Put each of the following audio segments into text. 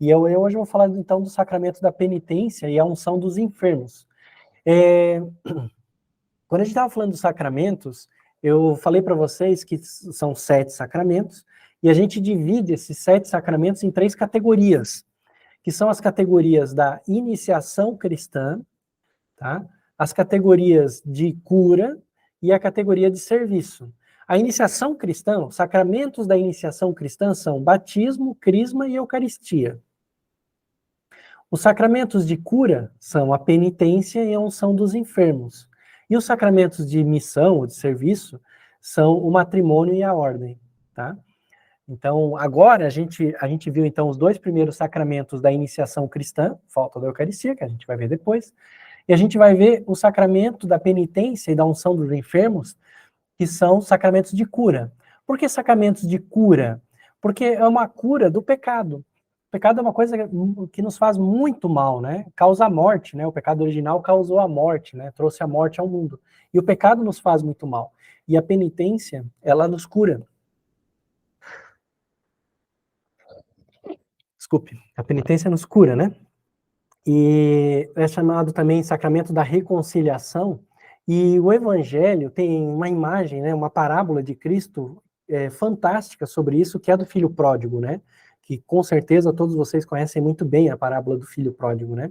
E eu hoje vou falar, então, do sacramento da penitência e a unção dos enfermos. Quando a gente estava falando dos sacramentos, eu falei para vocês que são 7 sacramentos, e a gente divide esses 7 sacramentos em 3 categorias, que são as categorias da iniciação cristã, tá? As categorias de cura e a categoria de serviço. A iniciação cristã, os sacramentos da iniciação cristã são batismo, crisma e eucaristia. Os sacramentos de cura são a penitência e a unção dos enfermos. E os sacramentos de missão ou de serviço são o matrimônio e a ordem, tá? Então, agora a gente viu então os 2 primeiros sacramentos da iniciação cristã, falta da Eucaristia, que a gente vai ver depois, e a gente vai ver o sacramento da penitência e da unção dos enfermos, que são sacramentos de cura. Por que sacramentos de cura? Porque é uma cura do pecado. O pecado é uma coisa que nos faz muito mal, né? Causa a morte, né? O pecado original causou a morte, né? Trouxe a morte ao mundo. E o pecado nos faz muito mal. E a penitência, ela nos cura. Desculpe, a penitência nos cura, né? E é chamado também sacramento da reconciliação, e o Evangelho tem uma imagem, né, uma parábola de Cristo fantástica sobre isso, que é do filho pródigo, né? Que com certeza todos vocês conhecem muito bem a parábola do filho pródigo, né?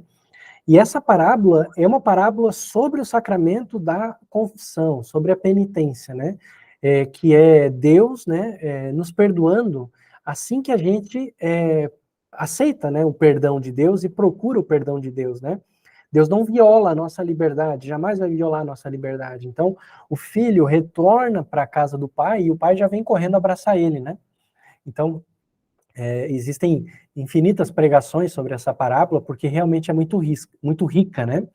E essa parábola é uma parábola sobre o sacramento da confissão, sobre a penitência, né? Que é Deus, né, nos perdoando assim que a gente aceita, né, o perdão de Deus e procura o perdão de Deus, né? Deus não viola a nossa liberdade, jamais vai violar a nossa liberdade. Então, o filho retorna para a casa do pai e o pai já vem correndo abraçar ele, né? Então, existem infinitas pregações sobre essa parábola, porque realmente é muito rica, né?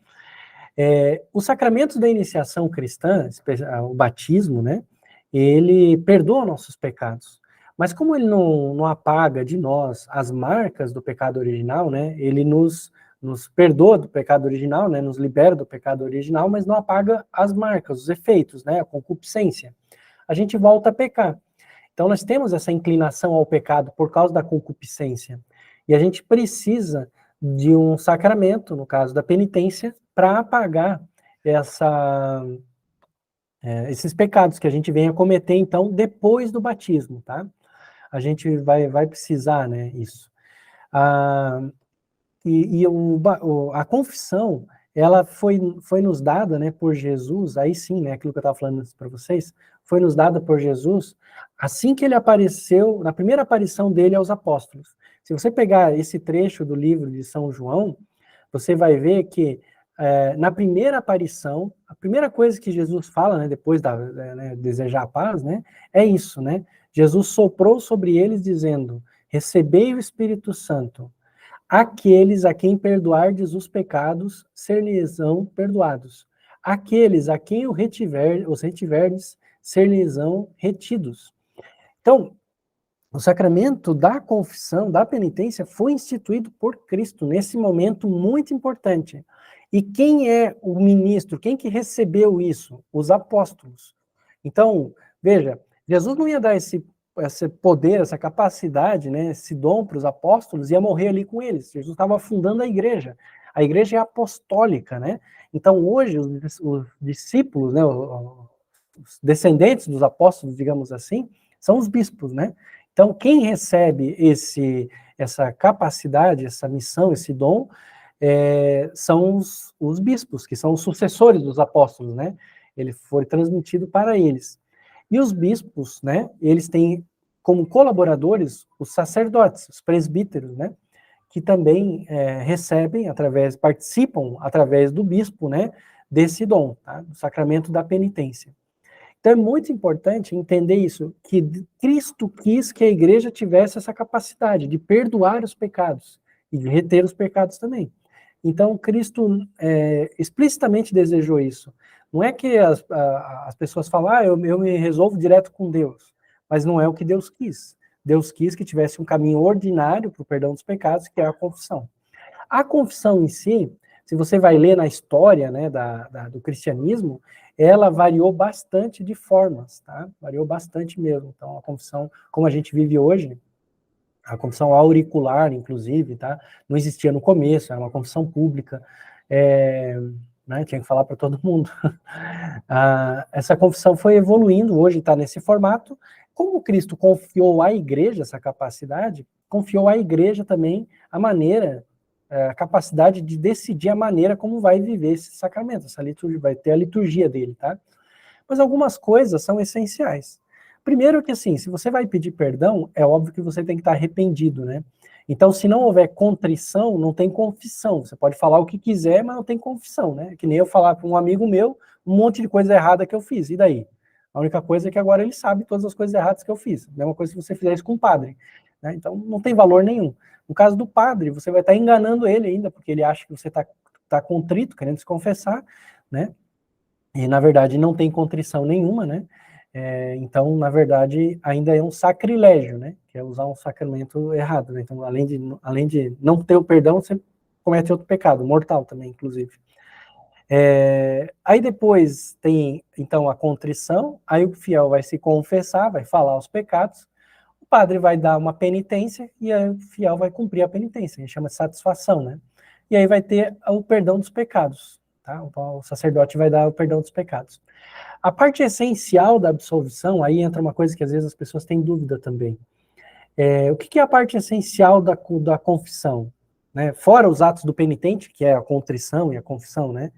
Os sacramentos da iniciação cristã, o batismo, né? Ele perdoa nossos pecados. Mas como ele não apaga de nós as marcas do pecado original, né? Ele nos perdoa do pecado original, né? Nos libera do pecado original, mas não apaga as marcas, os efeitos, né? A concupiscência. A gente volta a pecar. Então nós temos essa inclinação ao pecado por causa da concupiscência. E a gente precisa de um sacramento, no caso da penitência, para apagar esses pecados que a gente vem a cometer, então, depois do batismo, tá? A gente vai precisar, né, isso. A confissão, ela foi nos dada, né, por Jesus, aí sim, né, aquilo que eu estava falando para vocês, foi nos dada por Jesus assim que ele apareceu, na primeira aparição dele aos apóstolos. Se você pegar esse trecho do livro de São João, você vai ver que na primeira aparição, a primeira coisa que Jesus fala, né, depois né, desejar a paz, né, é isso, né? Jesus soprou sobre eles dizendo: recebei o Espírito Santo. Aqueles a quem perdoardes os pecados, ser-lhes-ão perdoados. Aqueles a quem os retiverdes, ser-lhes-ão retidos. Então, o sacramento da confissão, da penitência, foi instituído por Cristo nesse momento muito importante. E quem é o ministro? Quem que recebeu isso? Os apóstolos. Então, veja, Jesus não ia dar esse poder, essa capacidade, né, esse dom para os apóstolos, ia morrer ali com eles. Jesus estava fundando a igreja. A igreja é apostólica, né? Então, hoje, os discípulos, né, os descendentes dos apóstolos, digamos assim, são os bispos, né? Então, quem recebe essa capacidade, essa missão, esse dom, são os bispos, que são os sucessores dos apóstolos, né? Ele foi transmitido para eles. E os bispos, né, eles têm como colaboradores os sacerdotes, os presbíteros, né, que também participam através do bispo, né, desse dom, tá, do sacramento da penitência. Então é muito importante entender isso, que Cristo quis que a igreja tivesse essa capacidade de perdoar os pecados e de reter os pecados também. Então Cristo explicitamente desejou isso. Não é que as pessoas falam, eu me resolvo direto com Deus, mas não é o que Deus quis. Deus quis que tivesse um caminho ordinário para o perdão dos pecados, que é a confissão. A confissão em si, se você vai ler na história, né, do cristianismo, ela variou bastante de formas, tá? Variou bastante mesmo. Então, a confissão, como a gente vive hoje, a confissão auricular, inclusive, tá? Não existia no começo, era uma confissão pública, né, tinha que falar para todo mundo. Essa confissão foi evoluindo, hoje está nesse formato. Como Cristo confiou à igreja essa capacidade, confiou à igreja também a maneira, a capacidade de decidir a maneira como vai viver esse sacramento, essa liturgia, vai ter a liturgia dele, tá? Mas algumas coisas são essenciais. Primeiro que assim, se você vai pedir perdão, é óbvio que você tem que estar arrependido, né? Então, se não houver contrição, não tem confissão. Você pode falar o que quiser, mas não tem confissão, né? Que nem eu falar para um amigo meu um monte de coisa errada que eu fiz. E daí? A única coisa é que agora ele sabe todas as coisas erradas que eu fiz. Mesma coisa se você fizer isso com o padre, né? Então, não tem valor nenhum. No caso do padre, você vai estar enganando ele ainda, porque ele acha que você está contrito, querendo se confessar, né? E, na verdade, não tem contrição nenhuma, né? Então, na verdade, ainda é um sacrilégio, né? Que é usar um sacramento errado, né? Então, além de não ter o perdão, você comete outro pecado, mortal também, inclusive. Aí depois tem, então, a contrição, aí o fiel vai se confessar, vai falar os pecados, o padre vai dar uma penitência e aí o fiel vai cumprir a penitência, a gente chama de satisfação, né? E aí vai ter o perdão dos pecados, tá? O sacerdote vai dar o perdão dos pecados. A parte essencial da absolvição, aí entra uma coisa que às vezes as pessoas têm dúvida também. O que é a parte essencial da confissão? Né? Fora os atos do penitente, que é a contrição e a confissão, né?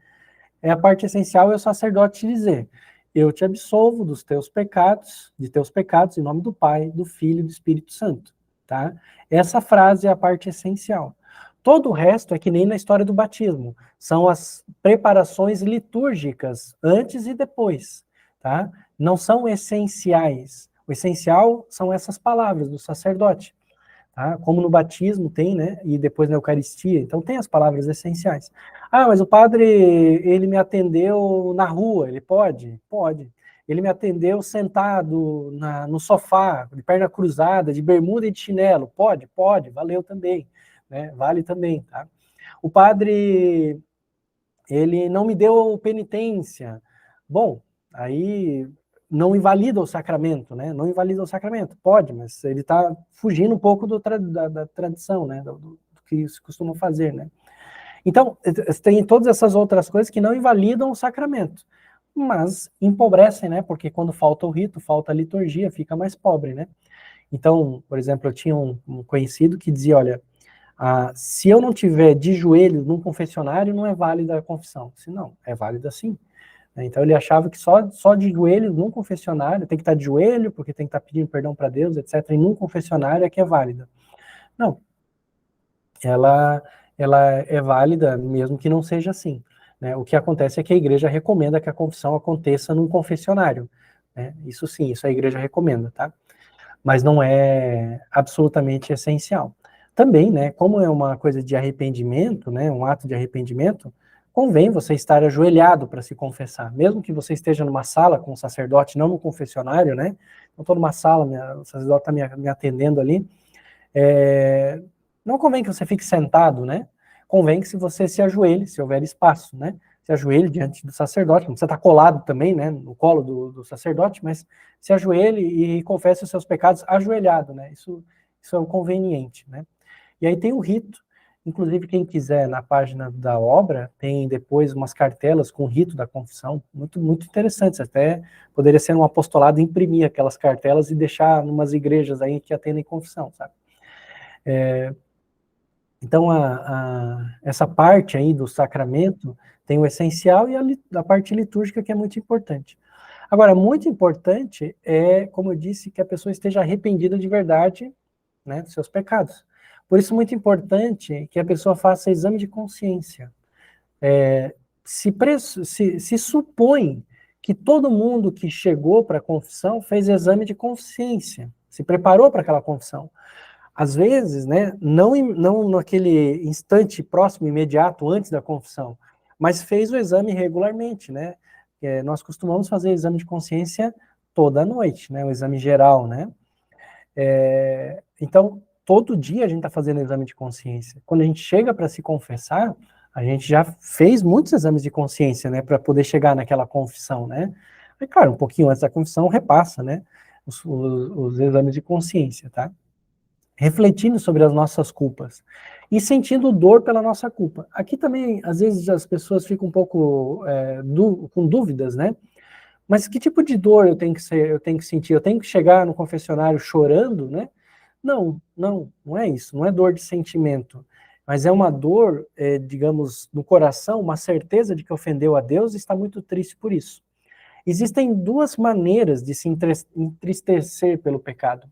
A parte essencial é o sacerdote te dizer: eu te absolvo dos teus pecados, em nome do Pai, do Filho e do Espírito Santo. Tá? Essa frase é a parte essencial. Todo o resto é que nem na história do batismo. São as preparações litúrgicas, antes e depois. Tá? Não são essenciais. O essencial são essas palavras do sacerdote. Tá? Como no batismo tem, né? E depois na Eucaristia. Então tem as palavras essenciais. Mas o padre, ele me atendeu na rua. Ele pode? Pode. Ele me atendeu sentado no sofá, de perna cruzada, de bermuda e de chinelo. Pode? Pode. Valeu também. Né? Vale também, tá? O padre, ele não me deu penitência. Bom, aí não invalida o sacramento, né? Não invalida o sacramento. Pode, mas ele está fugindo um pouco da tradição, né? Do que se costuma fazer, né? Então, tem todas essas outras coisas que não invalidam o sacramento, mas empobrecem, né? Porque quando falta o rito, falta a liturgia, fica mais pobre, né? Então, por exemplo, eu tinha um conhecido que dizia, olha, se eu não tiver de joelhos num confessionário, não é válida a confissão. Se não, é válida sim. Então ele achava que só de joelhos num confessionário, tem que estar de joelho, porque tem que estar pedindo perdão para Deus, etc. E num confessionário é que é válida. Não. Ela é válida mesmo que não seja assim. Né? O que acontece é que a igreja recomenda que a confissão aconteça num confessionário. Né? Isso sim, isso a igreja recomenda, tá? Mas não é absolutamente essencial. Também, né, como é uma coisa de arrependimento, né, um ato de arrependimento, convém você estar ajoelhado para se confessar, mesmo que você esteja numa sala com o sacerdote, não no confessionário, né, eu estou numa sala, o sacerdote está me atendendo ali, não convém que você fique sentado, né, convém que se você se ajoelhe, se houver espaço, né, se ajoelhe diante do sacerdote, não precisa estar colado também, né, no colo do sacerdote, mas se ajoelhe e confesse os seus pecados ajoelhado, né, isso é o conveniente, né. E aí tem o rito, inclusive quem quiser, na página da obra, tem depois umas cartelas com o rito da confissão, muito, muito interessantes, até poderia ser um apostolado imprimir aquelas cartelas e deixar em umas igrejas aí que atendem confissão, sabe. Então, essa parte aí do sacramento tem o essencial e a parte litúrgica que é muito importante. Agora, muito importante é, como eu disse, que a pessoa esteja arrependida de verdade, né, dos seus pecados. Por isso, muito importante que a pessoa faça exame de consciência. Se supõe que todo mundo que chegou para a confissão fez exame de consciência, se preparou para aquela confissão. Às vezes, né, não naquele instante próximo, imediato, antes da confissão, mas fez o exame regularmente, né? Nós costumamos fazer exame de consciência toda noite, né? O exame geral, né? Então, todo dia a gente está fazendo exame de consciência. Quando a gente chega para se confessar, a gente já fez muitos exames de consciência, né? Para poder chegar naquela confissão, né? E, claro, um pouquinho antes da confissão, repassa, né? Os exames de consciência, tá? refletindo sobre as nossas culpas e sentindo dor pela nossa culpa. Aqui também, às vezes, as pessoas ficam um pouco com dúvidas, né? Mas que tipo de dor eu tenho que sentir? Eu tenho que chegar no confessionário chorando, né? Não é isso. Não é dor de sentimento. Mas é uma dor, digamos, no coração, uma certeza de que ofendeu a Deus e está muito triste por isso. Existem duas maneiras de se entristecer pelo pecado.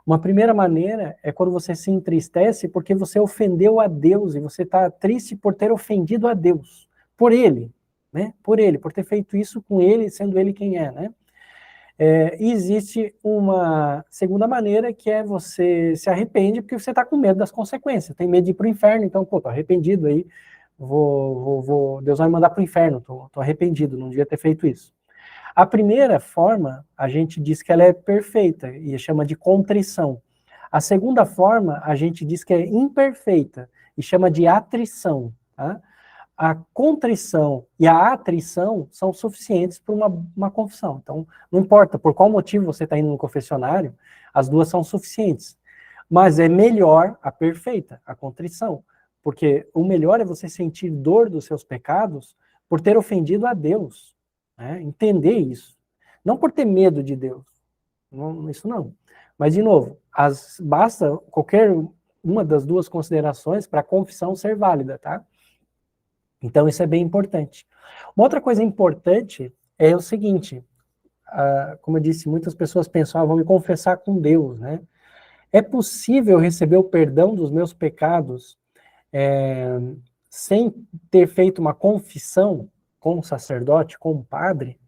Uma primeira maneira é quando você se entristece porque você ofendeu a Deus e você está triste por ter ofendido a Deus, por ele, né? Por ele, por ter feito isso com ele, sendo ele quem é, né? E existe uma segunda maneira que é você se arrepende porque você está com medo das consequências, tem medo de ir para o inferno, então, pô, tô arrependido aí, Deus vai me mandar para o inferno, tô arrependido, não devia ter feito isso. A primeira forma, a gente diz que ela é perfeita e chama de contrição. A segunda forma, a gente diz que é imperfeita e chama de atrição. Tá? A contrição e a atrição são suficientes para uma confissão. Então, não importa por qual motivo você está indo no confessionário, as duas são suficientes. Mas é melhor a perfeita, a contrição. Porque o melhor é você sentir dor dos seus pecados por ter ofendido a Deus. Né? Entender isso. Não por ter medo de Deus. Não, isso não. Mas, de novo, basta qualquer uma das duas considerações para a confissão ser válida, tá? Então, isso é bem importante. Uma outra coisa importante é o seguinte, como eu disse, muitas pessoas pensam, vou me confessar com Deus, né? É possível receber o perdão dos meus pecados sem ter feito uma confissão com o sacerdote, com o padre?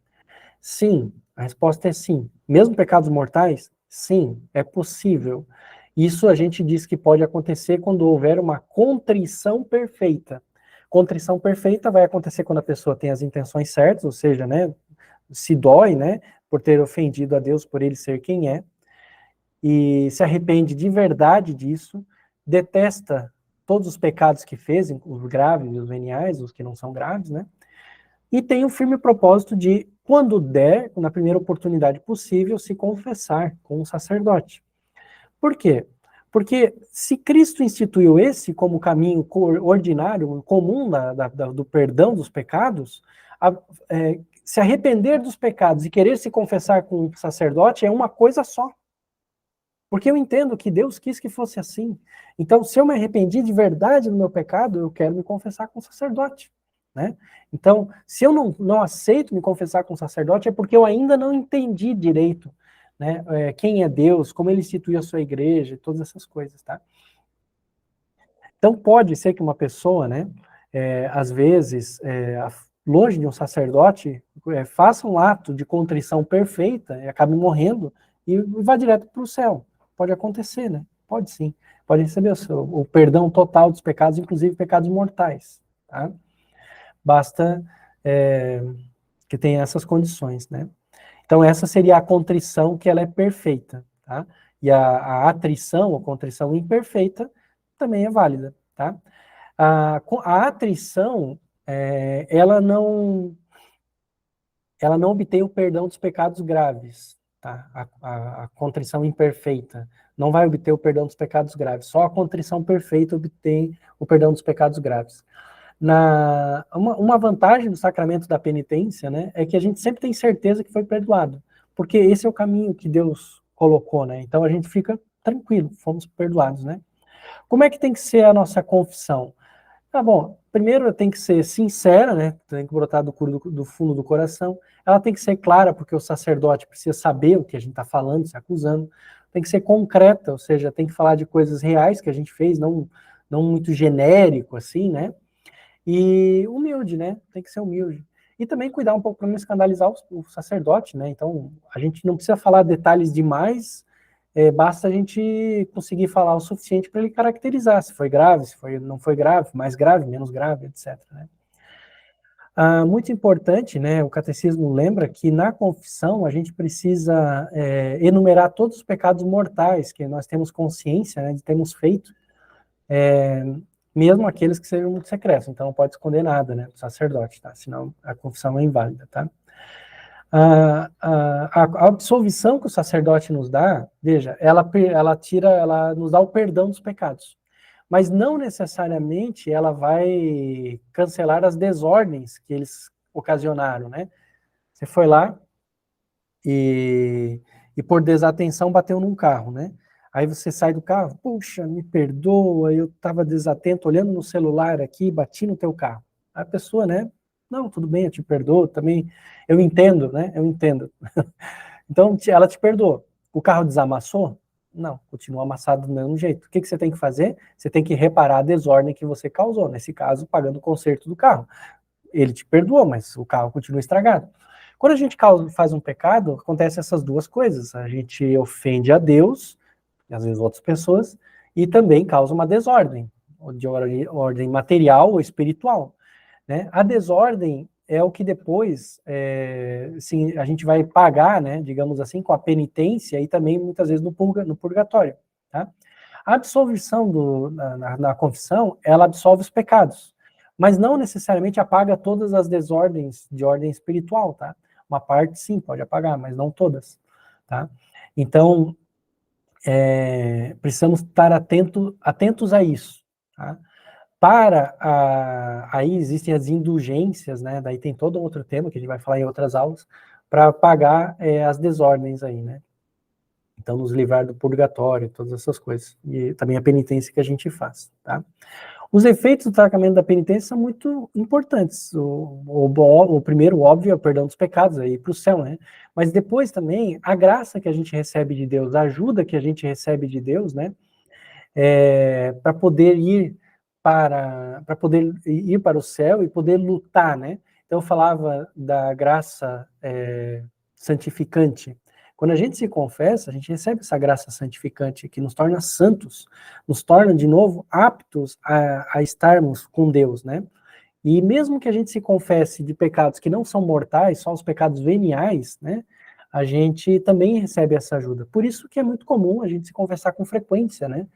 Sim, a resposta é sim. Mesmo pecados mortais? Sim, é possível. Isso a gente diz que pode acontecer quando houver uma contrição perfeita. Contrição perfeita vai acontecer quando a pessoa tem as intenções certas, ou seja, né, se dói, né, por ter ofendido a Deus, por ele ser quem é, e se arrepende de verdade disso, detesta todos os pecados que fez, os graves e os veniais, os que não são graves, né, e tem o firme propósito de, quando der, na primeira oportunidade possível, se confessar com o sacerdote. Por quê? Porque se Cristo instituiu esse como caminho ordinário, comum do perdão dos pecados, se arrepender dos pecados e querer se confessar com o sacerdote é uma coisa só. Porque eu entendo que Deus quis que fosse assim. Então, se eu me arrependi de verdade do meu pecado, eu quero me confessar com o sacerdote. Né? Então, se eu não aceito me confessar com o sacerdote, é porque eu ainda não entendi direito, né, quem é Deus, como ele instituiu a sua igreja, todas essas coisas, tá? Então, pode ser que uma pessoa, né, às vezes, longe de um sacerdote, faça um ato de contrição perfeita e acabe morrendo e vá direto para o céu. Pode acontecer, né? Pode sim. Pode receber o perdão total dos pecados, inclusive pecados mortais, tá? Basta que tenha essas condições, né? Então, essa seria a contrição que ela é perfeita, tá? E a atrição, ou contrição imperfeita, também é válida, tá? A atrição, ela não obtém o perdão dos pecados graves, tá? A contrição imperfeita não vai obter o perdão dos pecados graves, só a contrição perfeita obtém o perdão dos pecados graves. Uma vantagem do sacramento da penitência, né, é que a gente sempre tem certeza que foi perdoado, porque esse é o caminho que Deus colocou, né, então a gente fica tranquilo, fomos perdoados, né. Como é que tem que ser a nossa confissão? Tá bom, primeiro tem que ser sincera, né, tem que brotar do fundo do coração, ela tem que ser clara, porque o sacerdote precisa saber o que a gente está falando, se acusando, tem que ser concreta, ou seja, tem que falar de coisas reais que a gente fez, não muito genérico, assim, né, e humilde, né? Tem que ser humilde. E também cuidar um pouco para não escandalizar o sacerdote, né? Então, a gente não precisa falar detalhes demais, basta a gente conseguir falar o suficiente para ele caracterizar se foi grave, não foi grave, mais grave, menos grave, etc. Né? Muito importante, né? O catecismo lembra que na confissão a gente precisa enumerar todos os pecados mortais que nós temos consciência, né, de termos feito, mesmo aqueles que sejam muito secretos, então não pode esconder nada, né, do sacerdote, tá? Senão a confissão é inválida, tá? A absolvição que o sacerdote nos dá, veja, ela nos dá o perdão dos pecados. Mas não necessariamente ela vai cancelar as desordens que eles ocasionaram, né? Você foi lá e por desatenção bateu num carro, né? Aí você sai do carro, puxa, me perdoa, eu estava desatento, olhando no celular aqui, bati no teu carro. A pessoa, né? Não, tudo bem, eu te perdoo, também, eu entendo, né? Eu entendo. Então, ela te perdoou. O carro desamassou? Não, continua amassado do mesmo jeito. O que você tem que fazer? Você tem que reparar a desordem que você causou, nesse caso, pagando o conserto do carro. Ele te perdoou, mas o carro continua estragado. Quando a gente faz um pecado, acontecem essas duas coisas. A gente ofende a Deus, e às vezes outras pessoas, e também causa uma desordem, de ordem material ou espiritual. Né? A desordem é o que depois sim, a gente vai pagar, né, digamos assim, com a penitência e também muitas vezes no purgatório. Tá? A absolvição na confissão, ela absolve os pecados, mas não necessariamente apaga todas as desordens de ordem espiritual, tá? Uma parte sim pode apagar, mas não todas, tá? Então, precisamos estar atentos a isso, tá? Aí existem as indulgências, né? Daí tem todo um outro tema que a gente vai falar em outras aulas, para pagar as desordens aí, né? Então, nos livrar do purgatório, todas essas coisas. E também a penitência que a gente faz, tá? Os efeitos do tratamento da penitência são muito importantes. O primeiro, óbvio, é o perdão dos pecados, aí para o céu, né? Mas depois também, a graça que a gente recebe de Deus, a ajuda que a gente recebe de Deus, né? Para poder ir para o céu e poder lutar, né? Então eu falava da graça santificante. Quando a gente se confessa, a gente recebe essa graça santificante que nos torna santos, nos torna de novo aptos a estarmos com Deus, né? E mesmo que a gente se confesse de pecados que não são mortais, só os pecados veniais, né? A gente também recebe essa ajuda. Por isso que é muito comum a gente se confessar com frequência, né?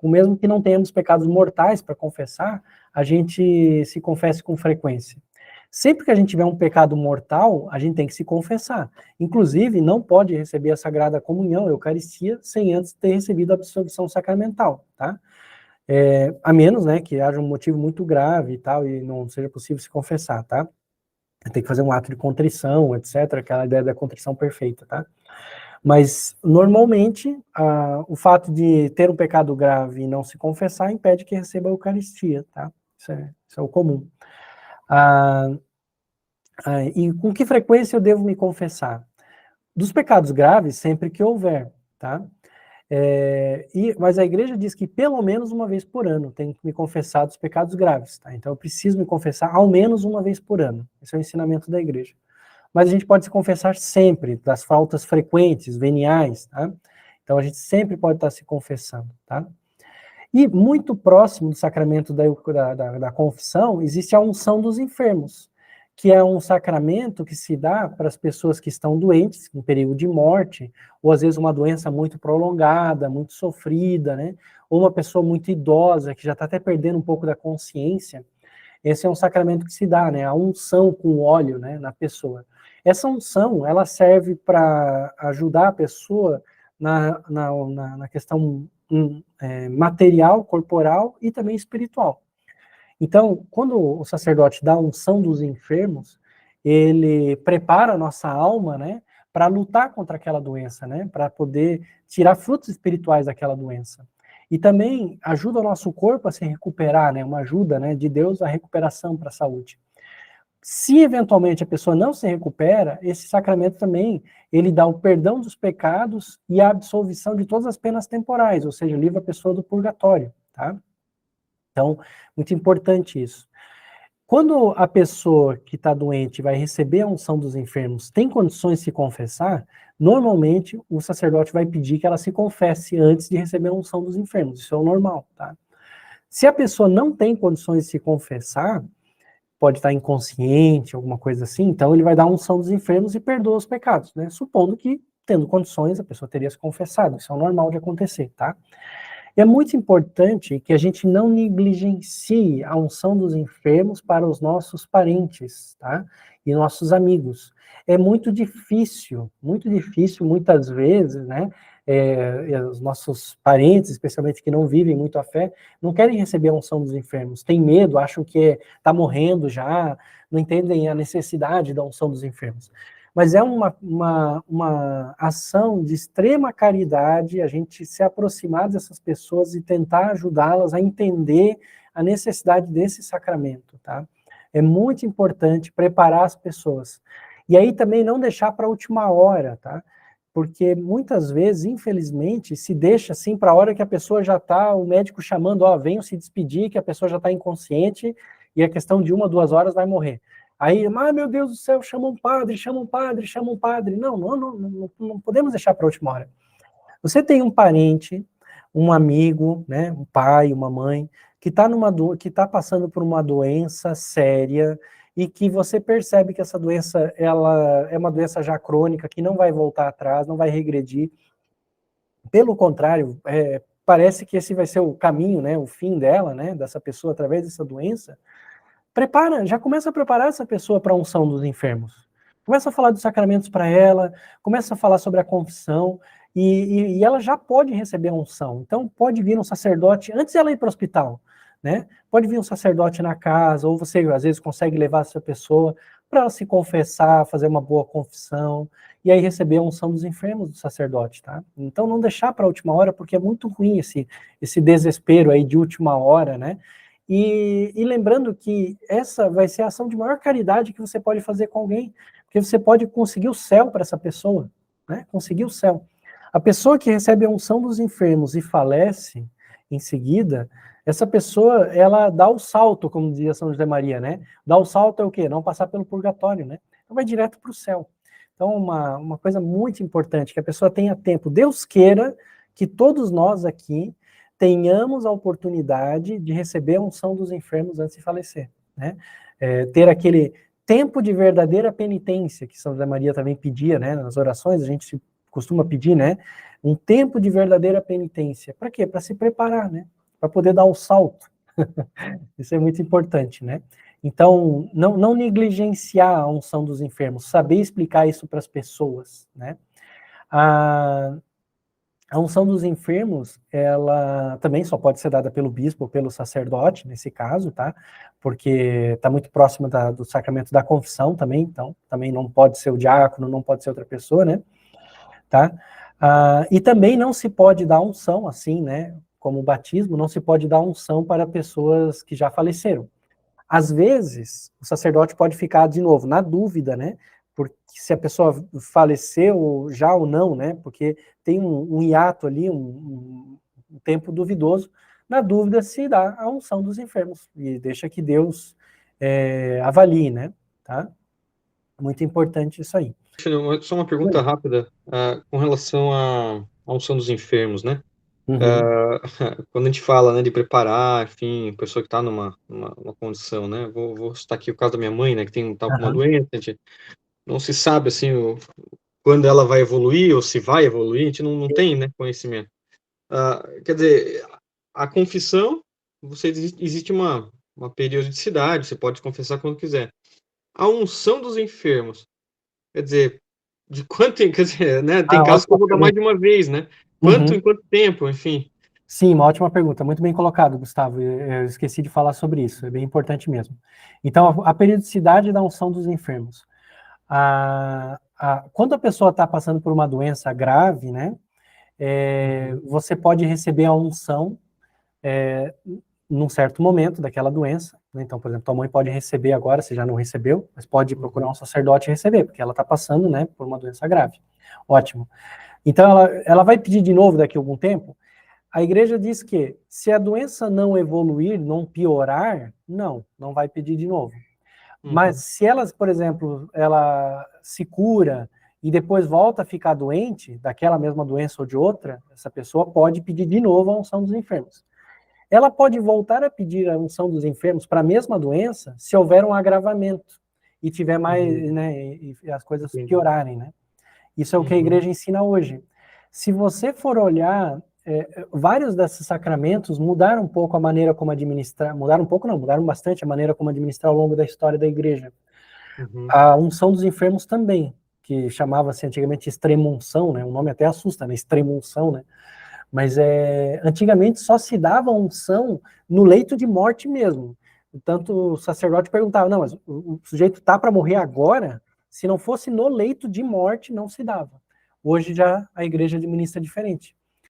Mesmo que não tenhamos pecados mortais para confessar, a gente se confesse com frequência. Sempre que a gente tiver um pecado mortal, a gente tem que se confessar. Inclusive, não pode receber a Sagrada Comunhão, a Eucaristia, sem antes ter recebido a absolvição sacramental, tá? A menos, né, que haja um motivo muito grave e tal, e não seja possível se confessar, tá? Tem que fazer um ato de contrição, etc., aquela ideia da contrição perfeita, tá? Mas, normalmente, o fato de ter um pecado grave e não se confessar impede que receba a Eucaristia, tá? Isso é o comum. E com que frequência eu devo me confessar? Dos pecados graves, sempre que houver, tá? Mas a igreja diz que pelo menos uma vez por ano tenho que me confessar dos pecados graves, tá? Então eu preciso me confessar ao menos uma vez por ano. Esse é o ensinamento da igreja. Mas a gente pode se confessar sempre das faltas frequentes, veniais, tá? Então a gente sempre pode estar se confessando, tá? E muito próximo do sacramento da confissão existe a unção dos enfermos, que é um sacramento que se dá para as pessoas que estão doentes, em perigo de morte, ou às vezes uma doença muito prolongada, muito sofrida, né? Ou uma pessoa muito idosa, que já está até perdendo um pouco da consciência. Esse é um sacramento que se dá, né? A unção com óleo, né, na pessoa. Essa unção, ela serve para ajudar a pessoa na questão material, corporal e também espiritual. Então, quando o sacerdote dá a unção dos enfermos, ele prepara a nossa alma, né, para lutar contra aquela doença, né, para poder tirar frutos espirituais daquela doença. E também ajuda o nosso corpo a se recuperar, né, uma ajuda, né, de Deus à recuperação para a saúde. Se eventualmente a pessoa não se recupera, esse sacramento também, ele dá o perdão dos pecados e a absolvição de todas as penas temporais, ou seja, livra a pessoa do purgatório, tá? Então, muito importante isso. Quando a pessoa que está doente vai receber a unção dos enfermos tem condições de se confessar, normalmente o sacerdote vai pedir que ela se confesse antes de receber a unção dos enfermos. Isso é o normal, tá? Se a pessoa não tem condições de se confessar, pode estar inconsciente, alguma coisa assim, então ele vai dar a unção dos enfermos e perdoa os pecados, né? Supondo que, tendo condições, a pessoa teria se confessado. Isso é o normal de acontecer, tá? E é muito importante que a gente não negligencie a unção dos enfermos para os nossos parentes, tá? E nossos amigos. É muito difícil, muitas vezes, né? Os nossos parentes, especialmente que não vivem muito a fé, não querem receber a unção dos enfermos, têm medo, acham que está morrendo já, não entendem a necessidade da unção dos enfermos. Mas é uma ação de extrema caridade a gente se aproximar dessas pessoas e tentar ajudá-las a entender a necessidade desse sacramento, tá? É muito importante preparar as pessoas. E aí também não deixar para a última hora, tá? Porque muitas vezes, infelizmente, se deixa assim para a hora que a pessoa já está, o médico chamando, ó, venham se despedir, que a pessoa já está inconsciente, e a questão de 1, 2 horas vai morrer. Aí, meu Deus do céu, chama um padre, chama um padre, chama um padre. Não podemos deixar para a última hora. Você tem um parente, um amigo, né, um pai, uma mãe, que está passando por uma doença séria e que você percebe que essa doença ela é uma doença já crônica, que não vai voltar atrás, não vai regredir. Pelo contrário, parece que esse vai ser o caminho, né, o fim dela, né, dessa pessoa através dessa doença. Já começa a preparar essa pessoa para a unção dos enfermos. Começa a falar dos sacramentos para ela, começa a falar sobre a confissão, e ela já pode receber a unção. Então, pode vir um sacerdote, antes dela ir para o hospital, né? Pode vir um sacerdote na casa, ou você, às vezes, consegue levar essa pessoa para ela se confessar, fazer uma boa confissão, e aí receber a unção dos enfermos do sacerdote, tá? Então, não deixar para a última hora, porque é muito ruim esse desespero aí de última hora, né? E lembrando que essa vai ser a ação de maior caridade que você pode fazer com alguém, porque você pode conseguir o céu para essa pessoa, né? Conseguir o céu. A pessoa que recebe a unção dos enfermos e falece em seguida, essa pessoa, ela dá o salto, como dizia São José Maria, né? Dá o salto é o quê? Não passar pelo purgatório, né? Então vai direto para o céu. Então, uma coisa muito importante, que a pessoa tenha tempo. Deus queira que todos nós aqui tenhamos a oportunidade de receber a unção dos enfermos antes de falecer, né? Ter aquele tempo de verdadeira penitência, que São José Maria também pedia, né? Nas orações, a gente costuma pedir, né? Um tempo de verdadeira penitência. Para quê? Para se preparar, né? Para poder dar o salto. Isso é muito importante, né? Então, não negligenciar a unção dos enfermos, saber explicar isso para as pessoas, né? A unção dos enfermos, ela também só pode ser dada pelo bispo ou pelo sacerdote, nesse caso, tá? Porque está muito próxima do sacramento da confissão também, então também não pode ser o diácono, não pode ser outra pessoa, né? Tá? E também não se pode dar unção, assim, né? Como o batismo, não se pode dar unção para pessoas que já faleceram. Às vezes, o sacerdote pode ficar, de novo, na dúvida, né? Porque se a pessoa faleceu já ou não, né? Porque tem um hiato ali, um tempo duvidoso. Na dúvida, se dá a unção dos enfermos. E deixa que Deus avalie, né? Tá? Muito importante isso aí. Só uma pergunta rápida com relação à unção dos enfermos, né? Uhum. Quando a gente fala, né, de preparar, enfim, pessoa que está numa condição, né? Vou citar aqui o caso da minha mãe, né, que tá com uma Uhum. doença, a gente não se sabe, assim, quando ela vai evoluir ou se vai evoluir, a gente não tem, né, conhecimento. Quer dizer, a confissão, existe uma periodicidade, você pode confessar quando quiser. A unção dos enfermos, quer dizer, de quanto tempo, quer dizer, né, tem casos que eu Ótima vou dar mais pergunta. de uma vez, né? Uhum. Em quanto tempo, enfim. Sim, uma ótima pergunta, muito bem colocado, Gustavo. Eu esqueci de falar sobre isso, é bem importante mesmo. Então, a periodicidade da unção dos enfermos. Quando a pessoa está passando por uma doença grave, né, você pode receber a unção num certo momento daquela doença, né? Então, por exemplo, tua mãe pode receber agora, se já não recebeu, mas pode procurar um sacerdote e receber, porque ela está passando, né, por uma doença grave. Ótimo. Então, ela vai pedir de novo daqui a algum tempo. A igreja diz que se a doença não evoluir, não piorar, não vai pedir de novo. Mas Uhum. se ela, por exemplo, ela se cura e depois volta a ficar doente, daquela mesma doença ou de outra, essa pessoa pode pedir de novo a unção dos enfermos. Ela pode voltar a pedir a unção dos enfermos para a mesma doença se houver um agravamento e tiver mais, Uhum. né, e as coisas Entendi. piorarem, né? Isso é o que a Uhum. igreja ensina hoje. Se você for olhar vários desses sacramentos mudaram um pouco a maneira como administrar, mudaram um pouco não, mudaram bastante a maneira como administrar ao longo da história da igreja. Uhum. A unção dos enfermos também, que chamava-se antigamente extrema-unção, né? O nome até assusta, né? Extrema-unção, né? Mas antigamente só se dava unção no leito de morte mesmo. Tanto o sacerdote perguntava, não, mas o sujeito tá para morrer agora? Se não fosse no leito de morte, não se dava. Hoje já a igreja administra diferente.